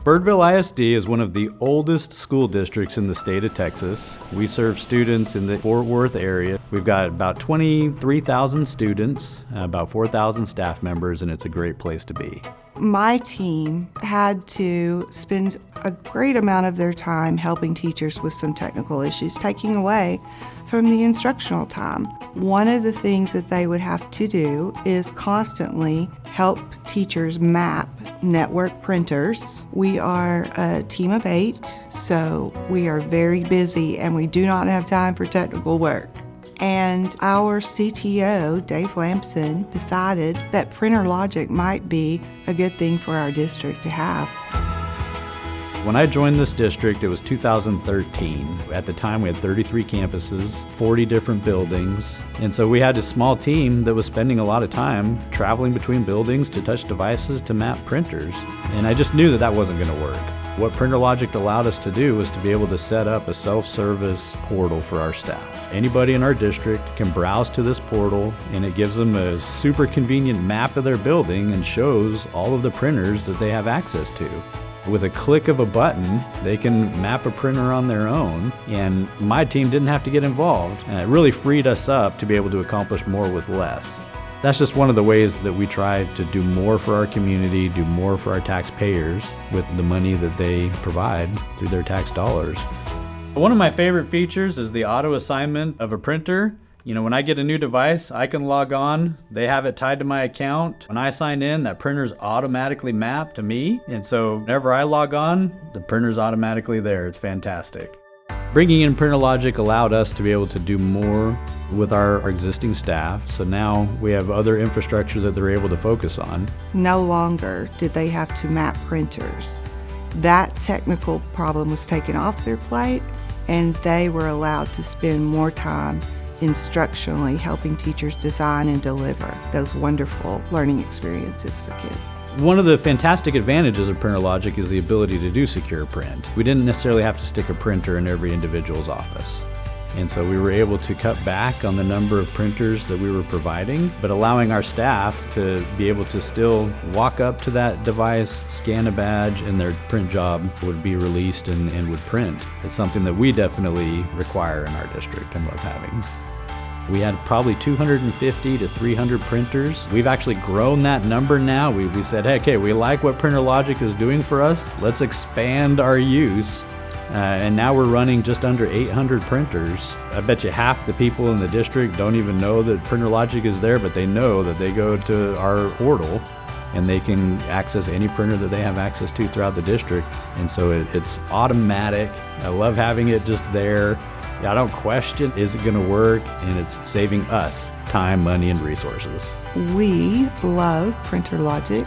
Birdville ISD is one of the oldest school districts in the state of Texas. We serve students in the Fort Worth area. We've got about 23,000 students, about 4,000 staff members, and it's a great place to be. My team had to spend a great amount of their time helping teachers with some technical issues, taking away from the instructional time. One of the things that they would have to do is constantly help teachers map network printers. We are a team of 8, so we are very busy and we do not have time for technical work. And our CTO, Dave Lampson, decided that printer logic might be a good thing for our district to have. When I joined this district, it was 2013. At the time, we had 33 campuses, 40 different buildings. And so we had a small team that was spending a lot of time traveling between buildings to touch devices to map printers. And I just knew that that wasn't going to work. What Printer Logic allowed us to do was to be able to set up a self-service portal for our staff. Anybody in our district can browse to this portal, and it gives them a super convenient map of their building and shows all of the printers that they have access to. With a click of a button, they can map a printer on their own, and my team didn't have to get involved. And it really freed us up to be able to accomplish more with less. That's just one of the ways that we try to do more for our community, do more for our taxpayers with the money that they provide through their tax dollars. One of my favorite features is the auto assignment of a printer. You know, when I get a new device, I can log on, they have it tied to my account. When I sign in, that printer's automatically mapped to me. And so whenever I log on, the printer's automatically there. It's fantastic. Bringing in Printer Logic allowed us to be able to do more with our existing staff. So now we have other infrastructure that they're able to focus on. No longer did they have to map printers. That technical problem was taken off their plate, and they were allowed to spend more time instructionally helping teachers design and deliver those wonderful learning experiences for kids. One of the fantastic advantages of Printer Logic is the ability to do secure print. We didn't necessarily have to stick a printer in every individual's office. And so we were able to cut back on the number of printers that we were providing, but allowing our staff to be able to still walk up to that device, scan a badge, and their print job would be released and would print. It's something that we definitely require in our district and love having. We had probably 250 to 300 printers. We've actually grown that number now. We said, hey, okay, we like what Printer Logic is doing for us. Let's expand our use. And now we're running just under 800 printers. I bet you half the people in the district don't even know that Printer Logic is there, but they know that they go to our portal and they can access any printer that they have access to throughout the district. And so it's automatic. I love having it just there. I don't question, is it gonna work? And it's saving us time, money, and resources. We love Printer Logic.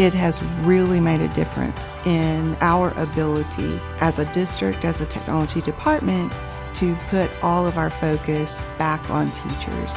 It has really made a difference in our ability as a district, as a technology department, to put all of our focus back on teachers.